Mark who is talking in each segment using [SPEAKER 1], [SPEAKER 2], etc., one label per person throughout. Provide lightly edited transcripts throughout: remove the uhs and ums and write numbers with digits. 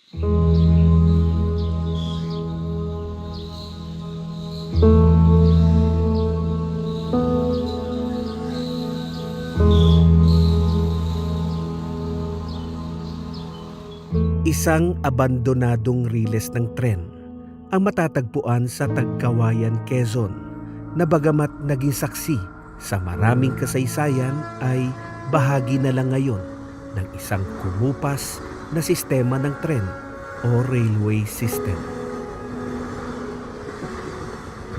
[SPEAKER 1] Isang abandonadong riles ng tren ang matatagpuan sa Tagkawayan, Quezon, na bagamat naging saksi sa maraming kasaysayan ay bahagi na lang ngayon ng isang kumupas na sistema ng tren o railway system.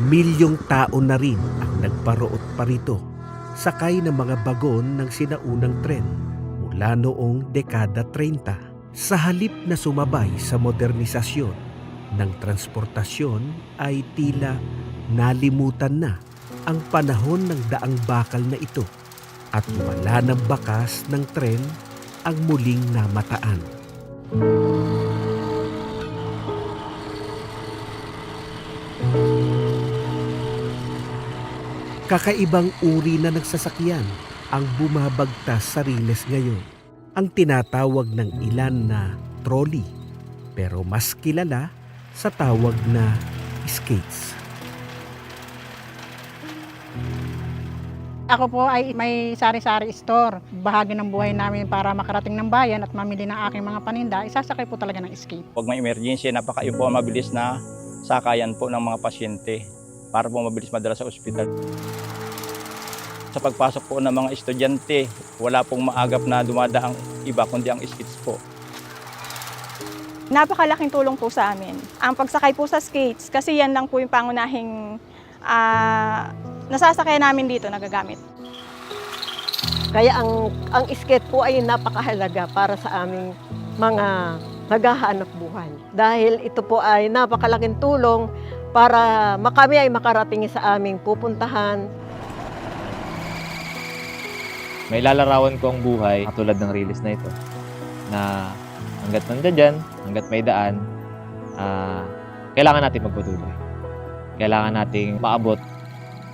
[SPEAKER 1] Milyong tao na rin ang nagparoot pa rito, sakay ng mga bagon ng sinaunang tren mula noong dekada 30. Sa halip na sumabay sa modernisasyon ng transportasyon ay tila nalimutan na ang panahon ng daang bakal na ito at wala ng bakas ng tren ang muling namataan. Kakaibang uri na ng sasakyan ang bumabagtas sa riles ngayon. Ang tinatawag ng ilan na trolley, pero mas kilala sa tawag na skates.
[SPEAKER 2] Ako po ay may sari-sari store. Bahagi ng buhay namin para makarating ng bayan at mamili ng aking mga paninda, isasakay po talaga ng skate.
[SPEAKER 3] Pag may emergency, napakayo po mabilis na sakayan po ng mga pasyente para po mabilis madala sa ospital. Sa pagpasok po ng mga estudyante, wala pong maagap na dumadaang iba kundi ang skates po.
[SPEAKER 4] Napakalaking tulong po sa amin ang pagsakay po sa skates kasi yan lang po yung pangunahing nasasakay namin dito nagagamit.
[SPEAKER 5] Kaya ang skate po ay napakahalaga para sa aming mga naghahanap buhay. Dahil ito po ay napakalaking tulong para kami ay makarating sa aming pupuntahan.
[SPEAKER 6] May lalarawan ko ang buhay katulad ng riles na ito na hanggat nandiyan dyan, hanggat may daan, kailangan natin magpatuloy. Kailangan nating maabot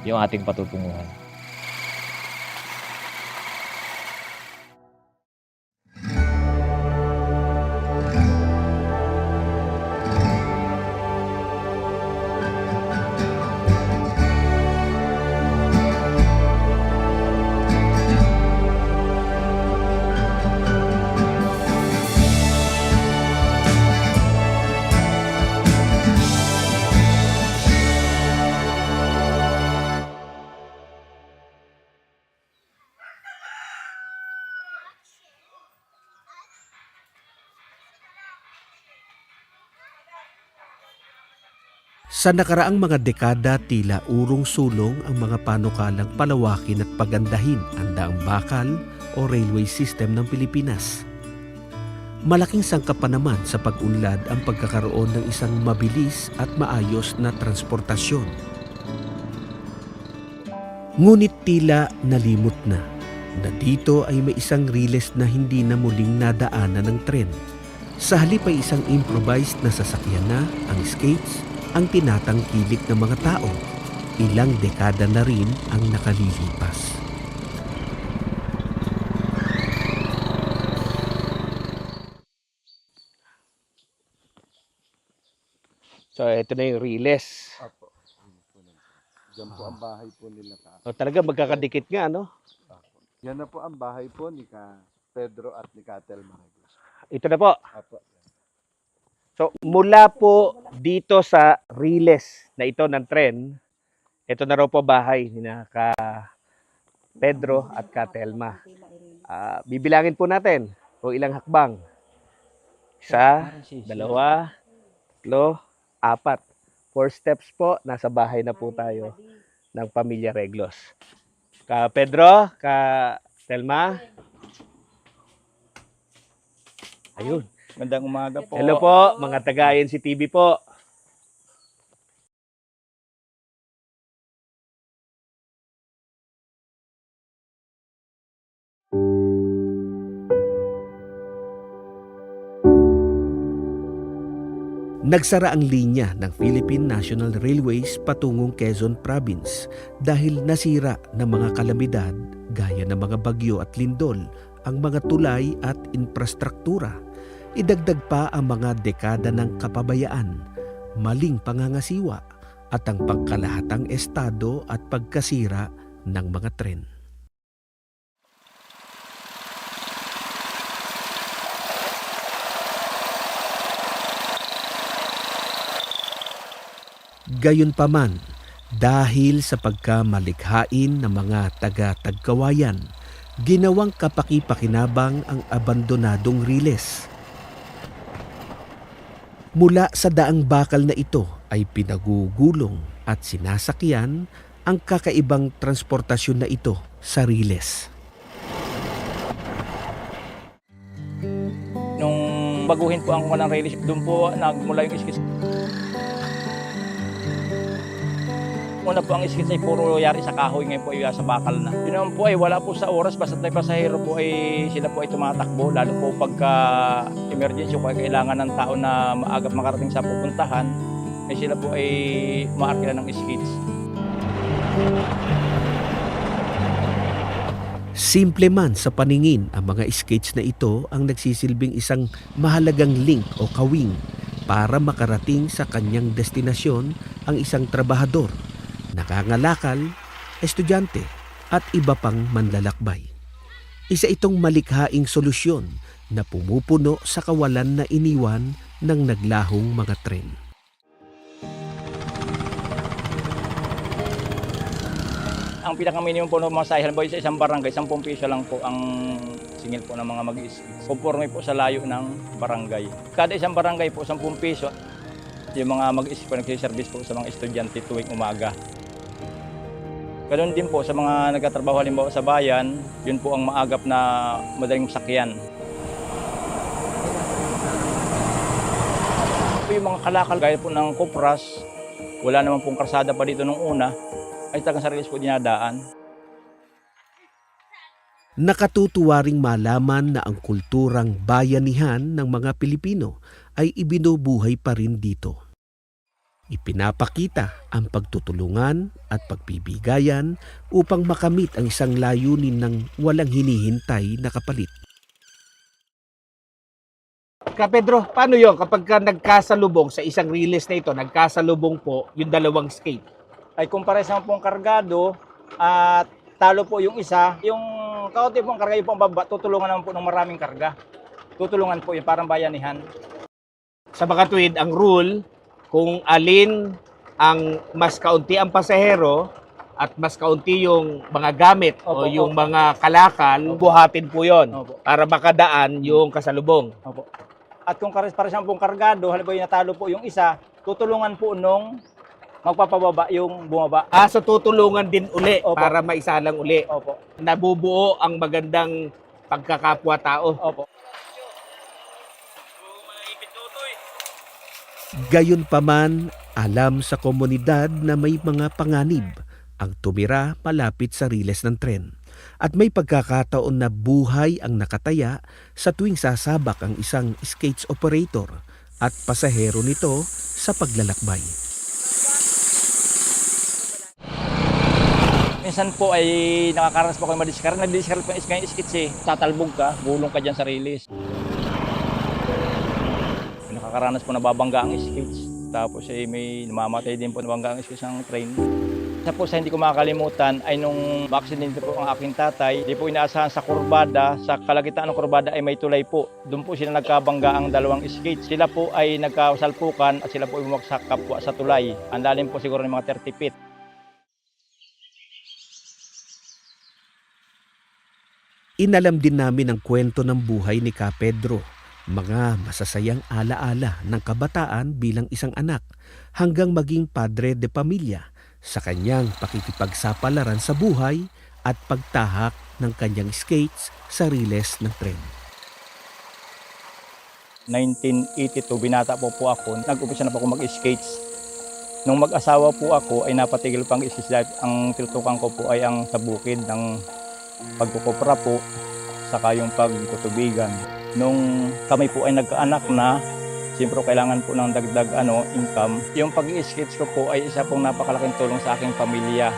[SPEAKER 6] yung ating patutunguhan.
[SPEAKER 1] Sa nakaraang mga dekada, tila urong-sulong ang mga panukalang palawakin at pagandahin ang daang bakal o railway system ng Pilipinas. Malaking sangkap pa naman sa pag-unlad ang pagkakaroon ng isang mabilis at maayos na transportasyon. Ngunit tila nalimot na dito ay may isang riles na hindi na muling nadaanan ng tren. Sa halip ay isang improvised na sasakyan na, ang skates, ang tinatangkilik ng mga tao. Ilang dekada na rin ang nakalilipas. So ito na yung riles.
[SPEAKER 7] Apo. Diyan po ang bahay po nila
[SPEAKER 1] So, talaga magkakadikit nga, no?
[SPEAKER 7] Apo. Yan na po ang bahay po ni Pedro at ni Telma.
[SPEAKER 1] Ito na po.
[SPEAKER 7] Apo.
[SPEAKER 1] So mula po dito sa riles na ito ng tren, ito na raw po bahay ni ka Pedro at ka Telma. Bibilangin po natin kung ilang hakbang. 1, 2, 3, 4, 4 steps po, nasa bahay na po tayo ng Pamilya Reglos. Ka Pedro, ka Telma. Ayun.
[SPEAKER 3] Magandang umaga po.
[SPEAKER 1] Hello po, mga taga-INC TV po. Nagsara ang linya ng Philippine National Railways patungong Quezon Province dahil nasira ng mga kalamidad gaya ng mga bagyo at lindol ang mga tulay at infrastruktura.
[SPEAKER 8] Idagdag pa ang mga dekada ng kapabayaan, maling pangangasiwa at ang pangkalahatang estado at pagkasira ng mga tren. Gayunpaman, dahil sa pagkamalikhain ng mga taga-Tagkawayan, ginawang kapaki-pakinabang ang abandonadong riles. Mula sa daang bakal na ito ay pinagugulong at sinasakyan ang kakaibang transportasyon na ito sa riles.
[SPEAKER 3] Nung baguhin po ang walang release, doon po nagmula yung skits. Una po ang skits ay puro yari sa kahoy, ngayon po ay sa bakal na. Yun naman po ay wala po sa oras, basta may pasahero po ay sila po ay tumatakbo, lalo po pagka emergency po ay kailangan ng tao na maagap makarating sa pupuntahan, ay sila po ay umaarkila ng skits.
[SPEAKER 8] Simple man sa paningin, ang mga skates na ito ang nagsisilbing isang mahalagang link o kawing para makarating sa kanyang destinasyon ang isang trabahador, nakangalakal, estudyante at iba pang manlalakbay. Isa itong malikhaing solusyon na pumupuno sa kawalan na iniwan ng naglahong mga tren.
[SPEAKER 3] Ang pinaka-minimum po ng mga sahil, halimbawa sa isang barangay, 10 piso lang po ang singil po ng mga mag-skits. Conforme po sa layo ng barangay. Kada isang barangay po, 10 piso. Yung mga mag-skits po, nagsiservice po sa mga estudyante tuwing umaga. Ganoon din po sa mga nagtatrabaho halimbawa sa bayan, yun po ang maagap na madaling sakyan. Yung mga kalakal, gaya po ng Kupras, wala naman pong karsada pa dito nung una, ay tagang sarilis po dinadaan.
[SPEAKER 8] Nakatutuwa ring malaman na ang kulturang bayanihan ng mga Pilipino ay ibinubuhay pa rin dito. Ipinapakita ang pagtutulungan at pagbibigayan upang makamit ang isang layunin ng walang hinihintay na kapalit.
[SPEAKER 1] Ka Pedro, paano yun kapag ka nagkasalubong sa isang riles na ito, nagkasalubong po yung dalawang skate?
[SPEAKER 3] Ay kumpara sa pong kargado at talo po yung isa, yung kaunti pong karga yung pong baba, tutulungan naman po ng maraming karga. Tutulungan po yun, parang bayanihan.
[SPEAKER 1] Sa makatuwid, ang rule, kung alin ang mas kaunti ang pasahero at mas kaunti yung mga gamit o
[SPEAKER 3] Opo,
[SPEAKER 1] yung
[SPEAKER 3] opo.
[SPEAKER 1] mga kalakal, buhatin po yon
[SPEAKER 3] Opo.
[SPEAKER 1] para makadaan yung kasalubong.
[SPEAKER 3] Opo. At kung para sa pong kargado, halimbawa yung natalo po yung isa, tutulungan po nung magpapababa yung bumaba.
[SPEAKER 1] So tutulungan din uli
[SPEAKER 3] Opo.
[SPEAKER 1] para maisalang uli.
[SPEAKER 3] Opo.
[SPEAKER 1] Nabubuo ang magandang pagkakapwa-tao.
[SPEAKER 3] Opo.
[SPEAKER 8] Gayunpaman, alam sa komunidad na may mga panganib ang tumira malapit sa riles ng tren. At may pagkakataon na buhay ang nakataya sa tuwing sasabak ang isang skates operator at pasahero nito sa paglalakbay.
[SPEAKER 3] Minsan po ay nakakaranas po kayo madiskarte. Nagdiskarte po yung skits eh. Tatalbog ka, gulong ka dyan sa release. Nakakaranas po nababangga ang skits. Tapos ay may namamatay din po nabangga ang skits ng train. Isa po sa hindi ko makakalimutan ay nung aksidente po ang aking tatay. Di po inaasahan sa kurbada, sa kalagitan ng kurbada ay may tulay po. Doon po sila nagkabangga ang dalawang skates. Sila po ay nagkasalpukan at sila po ay bumagsak kapwa sa tulay. Ang lalim po siguro ng mga 30 feet.
[SPEAKER 8] Inalam din namin ang kwento ng buhay ni Ka Pedro, mga masasayang alaala ng kabataan bilang isang anak hanggang maging padre de pamilya sa kanyang pakikipagsapalaran sa buhay at pagtahak ng kanyang skates sa riles ng tren.
[SPEAKER 3] 1982, binata po ako, nag-umpisa na po ako mag-skates. Nung mag-asawa po ako ay napatigil pang skates dahil ang tinutukan ko po ay ang sa bukid ng pagkukupra po, saka yung pagtutubigan. Nung kami po ay nagkaanak na, siyempre kailangan po ng dagdag income. Yung pag-i-skits ko po ay isa pong napakalaking tulong sa aking pamilya.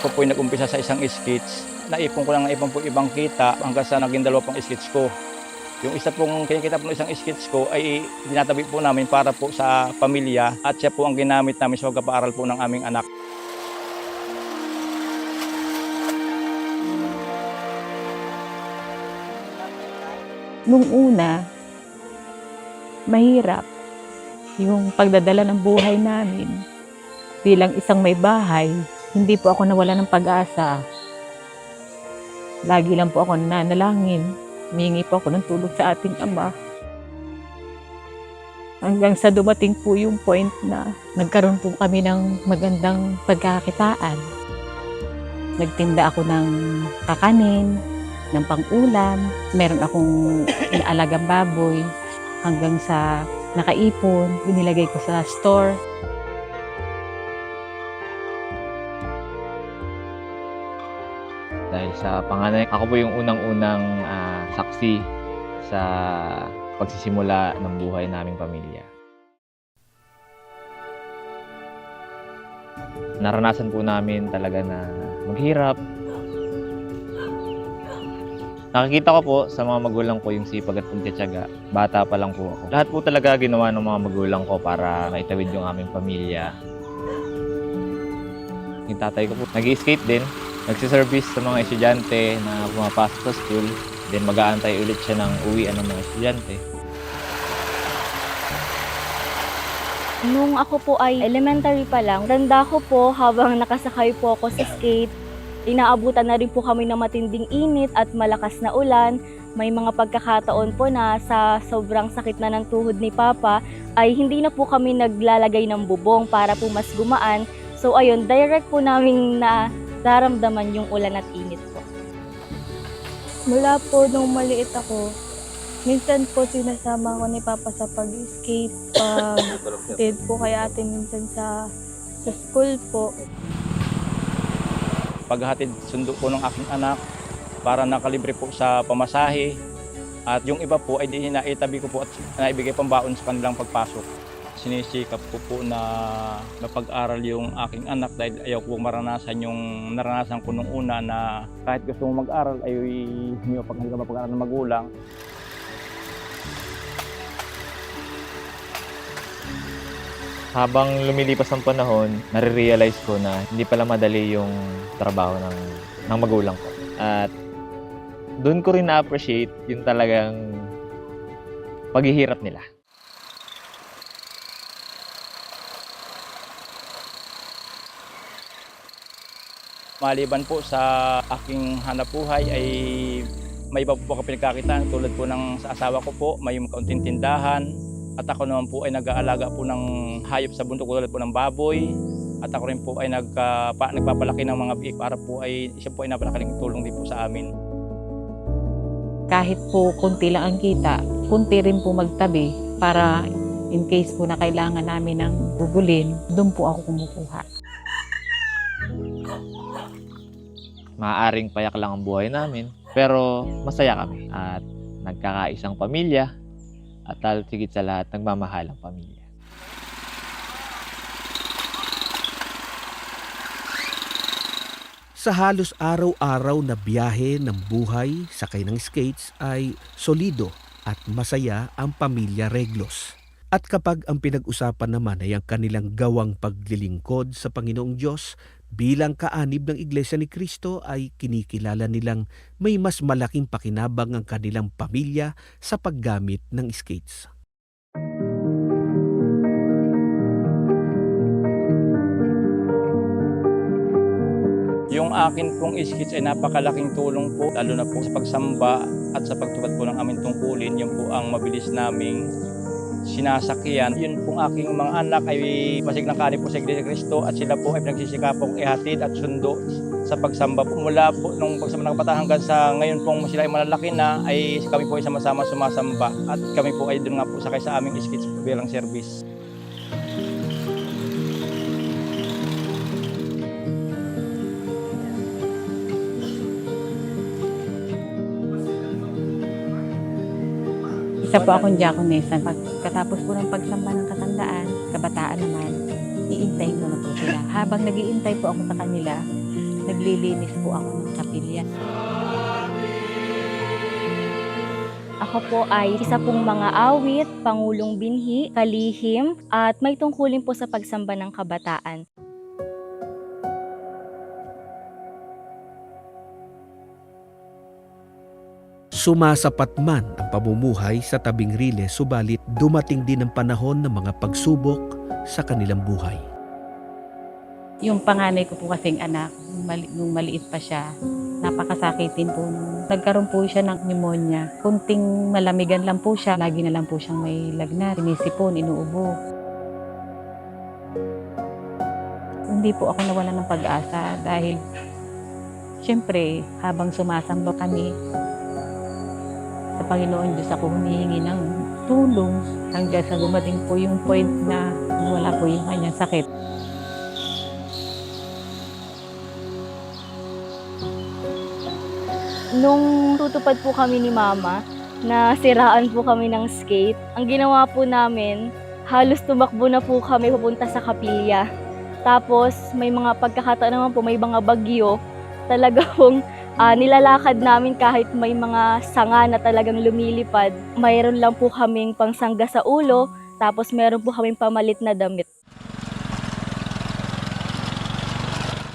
[SPEAKER 3] Ako po ay nag-umpisa sa isang skits. Naipon ko lang po ibang kita hanggang sa naging 2 skits ko. Yung isa pong kinikita po ng isang sketch ko ay dinatabi po namin para po sa pamilya at siya po ang ginamit namin sa pagpapaaral po ng aming anak.
[SPEAKER 9] Nung una, mahirap yung pagdadala ng buhay namin. Bilang isang may bahay, hindi po ako nawala ng pag-asa. Lagi lang po ako nanalangin. Humingi po ako ng tulong sa ating Ama. Hanggang sa dumating po yung point na nagkaroon po kami ng magandang pagkakitaan. Nagtinda ako ng kakanin, ng pang-ulam. Meron akong inaalagang baboy. Hanggang sa nakaipon, inilagay ko sa store.
[SPEAKER 6] Dahil sa panganay, ako po yung unang-unang saksi sa pagsisimula ng buhay naming pamilya. Naranasan po namin talaga na maghirap. Nakikita ko po sa mga magulang ko yung sipag at pagtitiyaga. Bata pa lang po ako. Lahat po talaga ginawa ng mga magulang ko para maitawid yung aming pamilya. Yung tatay ko po, nag-i-skate din. Nagsiservice sa mga estudyante na pumapasok sa school. Then mag-aantay ulit siya ng uwian ng mga estudyante.
[SPEAKER 10] Nung ako po ay elementary pa lang, tanda ko po habang nakasakay po ako sa skate, inaabutan na rin po kami ng matinding init at malakas na ulan. May mga pagkakataon po na sa sobrang sakit na ng tuhod ni Papa ay hindi na po kami naglalagay ng bubong para po mas gumaan. So ayun, direct po namin na daramdaman yung ulan at init po.
[SPEAKER 11] Mula po nung maliit ako, minsan po sinasama ko ni Papa sa pag-skate, pag-date po kay ate minsan sa school po.
[SPEAKER 3] Paghatid sundo po ng aking anak para nakalibre po sa pamasahe at yung iba po ay naitabi ko po at naibigay pambaon sa kanilang pagpasok. Sinisikap ko po na mapag-aral yung aking anak dahil ayaw ko maranasan yung naranasan ko nung una na kahit gusto mong mag-aral ay hindi ka mapag-aral ng magulang.
[SPEAKER 6] Habang lumilipas ang panahon, nare-realize ko na hindi pala madali yung trabaho ng magulang ko. At doon ko rin na-appreciate yung talagang paghihirap nila.
[SPEAKER 3] Maliban po sa aking hanapbuhay ay may iba po ako pinagkakitaan tulad po ng sa asawa ko po, may kaunting tindahan. At ako naman po ay nag-aalaga po ng hayop sa bundok tulad po ng baboy. At ako rin po ay nagpapalaki ng mga biik para po ay siya po ay napalaking tulong din po sa amin.
[SPEAKER 9] Kahit po kunti lang ang kita, kunti rin po magtabi para in case po na kailangan namin ng bubulin, doon po ako kumukuha.
[SPEAKER 6] Maaaring payak lang ang buhay namin, pero masaya kami at nagkakaisang pamilya at higit sa lahat, nagmamahalang pamilya.
[SPEAKER 8] Sa halos araw-araw na biyahe ng buhay sakay ng skates ay solido at masaya ang pamilya Reglos. At kapag ang pinag-usapan naman ay ang kanilang gawang paglilingkod sa Panginoong Diyos, bilang kaanib ng Iglesia ni Cristo ay kinikilala nilang may mas malaking pakinabang ang kanilang pamilya sa paggamit ng skates.
[SPEAKER 3] Yung akin pong skates ay napakalaking tulong po, lalo na po sa pagsamba at sa pagtupad po ng aming tungkulin. Yun po ang mabilis naming sinasakyan. Yun pong aking mga anak ay masignangkani po sa Iglesia ni Cristo at sila po ay pinagsisikapong ihatid at sundo sa pagsamba po. Mula po nung pagsamba ng kabataan hanggang sa ngayon pong sila ay malalaki na ay kami po ay sama-sama sumasamba at kami po ay doon nga po sakay sa aming skates bilang service.
[SPEAKER 9] Isa po akong diakonessa. Pagkatapos po ng pagsamba ng katandaan, kabataan naman, iintayin ko na po sila. Habang nag-iintay po ako sa kanila, naglilinis po ako ng kapilya.
[SPEAKER 10] Ako po ay isa pong mga awit, pangulong binhi, kalihim, at may tungkulin po sa pagsamba ng kabataan.
[SPEAKER 8] Sumasapat man ang pamumuhay sa tabing Riles, subalit dumating din ang panahon ng mga pagsubok sa kanilang buhay.
[SPEAKER 9] Yung panganay ko po kasing anak, nung maliit pa siya, napakasakitin po. Nagkaroon po siya ng pneumonia. Kunting malamigan lang po siya, lagi na lang po siyang may lagnat, sinisipon, inuubo. Hindi po ako nawalan ng pag-asa dahil siyempre habang sumasamba kami, sa Panginoon Diyos ako humihingi ng tulong hanggang sa dumating po yung point na wala po yung kanyang sakit.
[SPEAKER 10] Nung tutupad po kami ni Mama, na siraan po kami ng skate, ang ginawa po namin, halos tumakbo na po kami papunta sa kapilya. Tapos may mga pagkakataon naman po, may mga bagyo, talaga pong nilalakad namin kahit may mga sanga na talagang lumilipad. Mayroon lang po kaming pangsangga sa ulo, tapos meron po kaming pamalit na damit.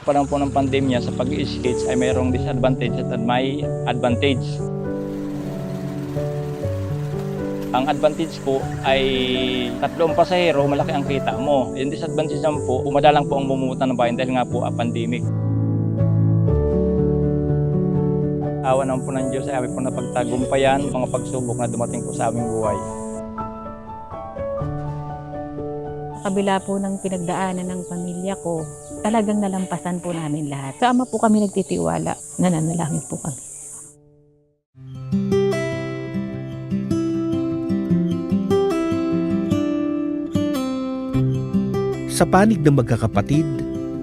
[SPEAKER 3] Parang po ng pandemya sa pag-skates ay mayroong disadvantage at may advantage. Ang advantage po ay 3 pasahero, malaki ang kita mo. Yung disadvantage naman po, umadalang po ang bumubutan ng bayan dahil nga po pandemic. Awa naman po ng Diyos ay aming po napagtagumpayan mga pagsubok na dumating po sa aming buhay.
[SPEAKER 9] Sa kabila po ng pinagdaanan ng pamilya ko, talagang nalampasan po namin lahat. Sa Ama po kami nagtitiwala, nananalangin po kami.
[SPEAKER 8] Sa panig ng magkakapatid,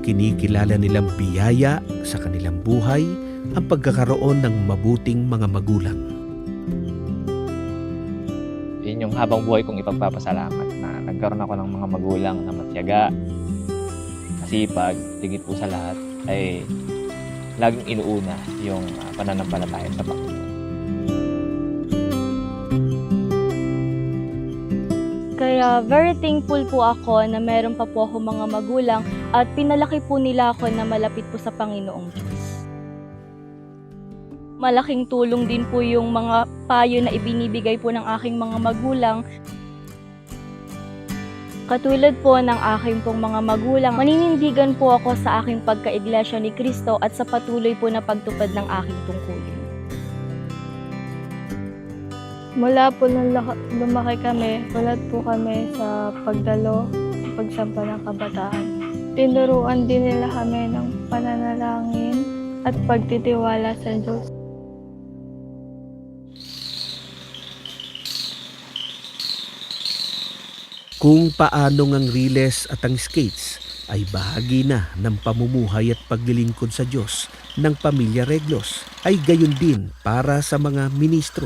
[SPEAKER 8] kinikilala nilang biyaya sa kanilang buhay ang pagkakaroon ng mabuting mga magulang.
[SPEAKER 6] Yun yung habang buhay kong ipagpapasalamat na nagkaroon ako ng mga magulang na matyaga, masipag, tigit po sa lahat, ay laging inuuna yung pananampalataya sa Panginoon.
[SPEAKER 10] Kaya very thankful po ako na meron pa po ako mga magulang at pinalaki po nila ako na malapit po sa Panginoong Diyos. Malaking tulong din po yung mga payo na ibinibigay po ng aking mga magulang. Katulad po ng aking pong mga magulang, maninindigan po ako sa aking pagka-iglesia ni Kristo at sa patuloy po na pagtupad ng aking tungkulin.
[SPEAKER 11] Mula po nung lumaki kami, ulat po kami sa pagdalo, pagsampa ng kabataan. Tinuruan din nila kami ng pananalangin at pagtitiwala sa Diyos.
[SPEAKER 8] Kung paano ang Riles at ang skates ay bahagi na ng pamumuhay at paglilingkod sa Diyos ng Pamilya Reglos, ay gayon din para sa mga ministro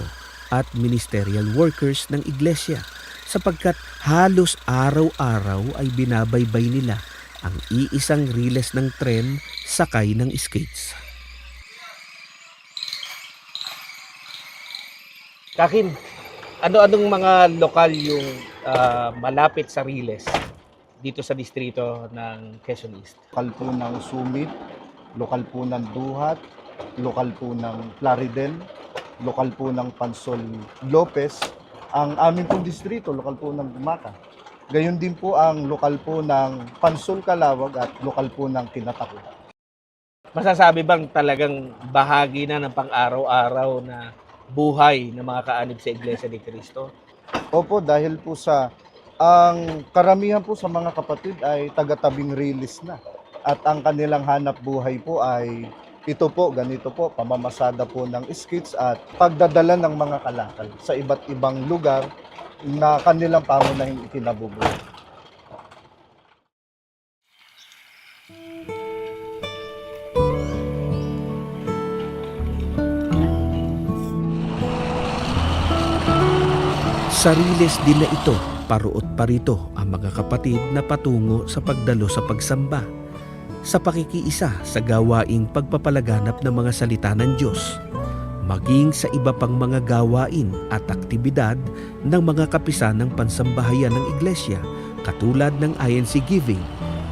[SPEAKER 8] at ministerial workers ng iglesia, sapagkat halos araw-araw ay binabaybay nila ang iisang Riles ng tren sakay ng skates.
[SPEAKER 1] Kakin, ano-anong mga lokal yung malapit sa Riles dito sa distrito ng Quezon East?
[SPEAKER 7] Lokal po ng Sumit, lokal po ng Duhat, lokal po ng Plaridel, lokal po ng Pansol Lopez. Ang aming pong distrito, lokal po ng Gumaca. Gayon din po ang lokal po ng Pansol Calawag at lokal po ng Tinataco.
[SPEAKER 1] Masasabi bang talagang bahagi na ng pang-araw-araw na buhay ng mga kaanib sa Iglesia ni Cristo?
[SPEAKER 7] Opo, dahil po sa ang karamihan po sa mga kapatid ay taga-tabing Riles na. At ang kanilang hanap buhay po ay ito po, ganito po, pamamasada po ng skates at pagdadala ng mga kalakal sa iba't ibang lugar na kanilang pangunahing ikinabubuhay.
[SPEAKER 8] Sa Riles din na ito, paruot parito ang mga kapatid na patungo sa pagdalo sa pagsamba, sa pakikiisa sa gawaing pagpapalaganap ng mga salita ng Diyos. maging sa iba pang mga gawain at aktibidad ng mga kapisanang pansambahayan ng iglesia katulad ng INC Giving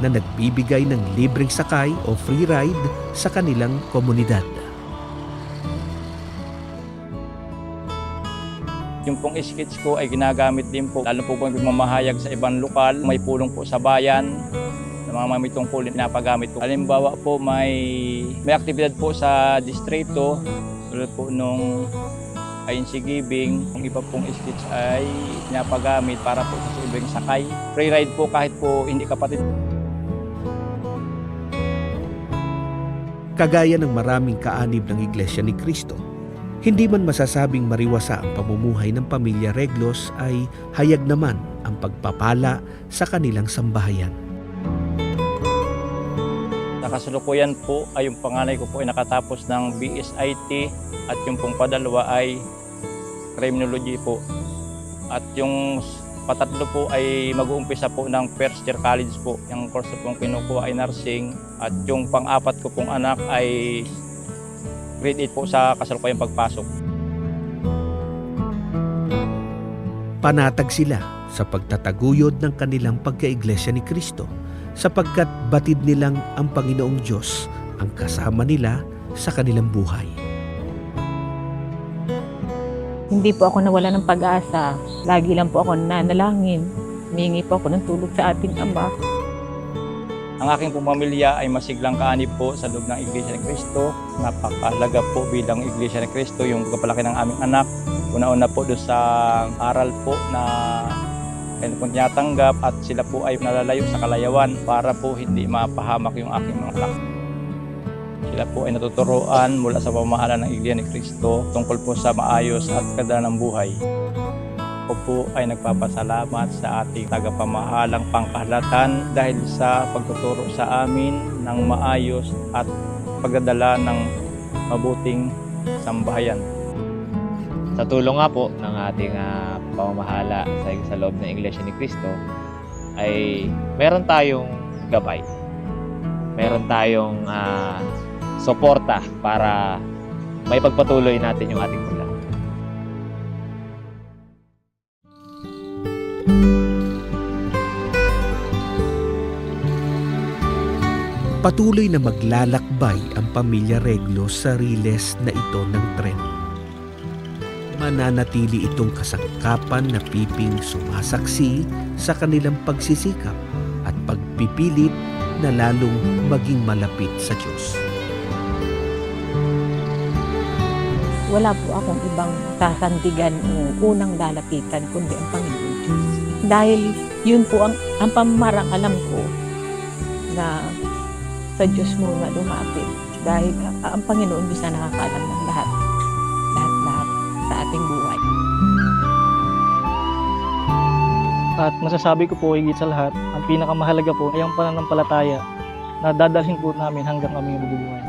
[SPEAKER 8] na nagbibigay ng libreng sakay o free ride sa kanilang komunidad.
[SPEAKER 3] Yung pong skits ko ay ginagamit din po, lalo po pong mamahayag sa ibang lokal, may pulong po sa bayan, ng mga mamitong po pinapagamit ko. Halimbawa po may aktibidad po sa distrito, tulad po nung INC Giving, yung iba pong skits ay pinapagamit para po sa ibang sakay. Free ride po kahit po hindi kapatid.
[SPEAKER 8] Kagaya ng maraming kaanib ng Iglesia ni Cristo, hindi man masasabing mariwasa ang pamumuhay ng pamilya Reglos ay hayag naman ang pagpapala sa kanilang sambahayan.
[SPEAKER 3] Sa kasalukuyan po ay yung panganay ko po ay nakatapos ng BSIT at yung pong padalawa ay criminology po. At yung patatlo po ay mag-uumpisa po ng first year college po. Yung course pong kinukuha ay nursing at yung pang-apat ko pong anak ay grade 8 po sa kasalukuyang pagpasok.
[SPEAKER 8] Panatag sila sa pagtataguyod ng kanilang pagkaiglesia ni Cristo sapagkat batid nilang ang Panginoong Diyos ang kasama nila sa kanilang buhay.
[SPEAKER 9] Hindi po ako nawala ng pag-asa. Lagi lang po ako nanalangin. Humingi po ako ng tulog sa ating Ama.
[SPEAKER 3] Ang aking pong pamilya ay masiglang kaanib po sa loob ng Iglesia ni Cristo. Napakahalaga po bilang Iglesia ni Cristo yung kapalaki ng aming anak. Una-una po doon sa aral po na kaya po tinatanggap at sila po ay nalalayo sa kalayawan para po hindi mapahamak yung aking mga anak. Sila po ay natuturuan mula sa pamahalaan ng Iglesia ni Cristo tungkol po sa maayos at kaganda ng buhay. Ako po ay nagpapasalamat sa ating tagapamahalang pangkahalatan dahil sa pagtuturo sa amin ng maayos at pagdadala ng mabuting sambahayan.
[SPEAKER 6] Sa tulong nga po ng ating pamamahala sa loob ng Iglesia ni Cristo ay meron tayong gabay. Meron tayong suporta para may pagpatuloy natin yung ating paglalakbay.
[SPEAKER 8] Patuloy na maglalakbay ang pamilya Reglos sa riles na ito ng tren. Mananatili itong kasangkapan na piping sumasaksi sa kanilang pagsisikap at pagpipilit na lalong maging malapit sa Diyos.
[SPEAKER 9] Wala po akong ibang sasandigan o unang lalapitan kundi ang Panginoon Diyos. Dahil yun po ang pamarang alam ko na sa Diyos muna lumapit. Dahil ang Panginoon Diyos na nakakaalam ng lahat sa ating buhay.
[SPEAKER 12] At masasabi ko po higit sa lahat, ang pinakamahalaga po ay ang pananampalataya na dadalhin po namin hanggang kami mabubuhay.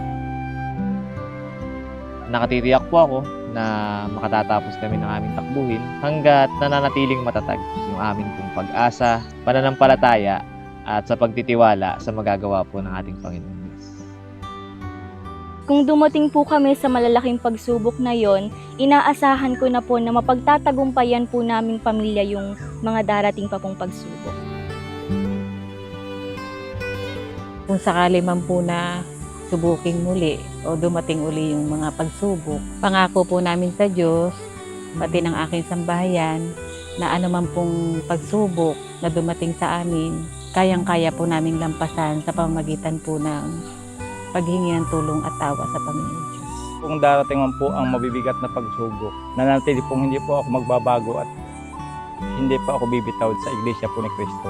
[SPEAKER 6] Nakatitiyak po ako na makatatapos kami ng aming takbuhin hanggat nananatiling matatag yung aming pong pag-asa, pananampalataya at sa pagtitiwala sa magagawa po ng ating Panginoon Diyos.
[SPEAKER 10] Kung dumating po kami sa malalaking pagsubok na yon, inaasahan ko na po na mapagtatagumpayan po naming pamilya yung mga darating pa pong pagsubok.
[SPEAKER 9] Kung sakali man po na subuking muli o dumating uli yung mga pagsubok, pangako po namin sa Diyos, pati ng aking sambahayan, na anuman pong pagsubok na dumating sa amin, kayang-kaya po naming lampasan sa pamamagitan po ng paghingi ng tulong at tawa sa Panginoon Diyos.
[SPEAKER 3] Kung darating man po ang mabibigat na pagsubok, nananatili pong hindi po ako magbabago at hindi pa ako bibitaw sa Iglesia po ni Cristo.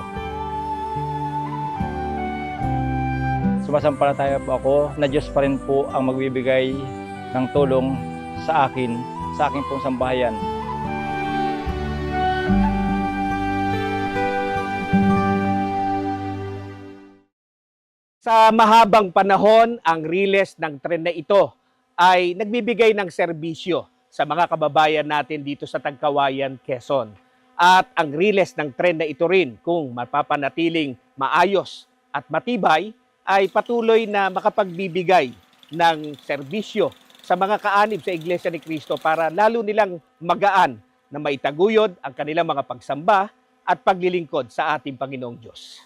[SPEAKER 3] Sumasampalataya po ako na Diyos pa rin po ang magbibigay ng tulong sa akin pong sambahayan.
[SPEAKER 1] Sa mahabang panahon, ang riles ng tren na ito ay nagbibigay ng serbisyo sa mga kababayan natin dito sa Tagkawayan, Quezon. At ang riles ng tren na ito rin, kung mapapanatiling maayos at matibay, ay patuloy na makapagbibigay ng serbisyo sa mga kaanib sa Iglesia ni Cristo para lalo nilang magaan na maitaguyod ang kanilang mga pagsamba at paglilingkod sa ating Panginoong Diyos.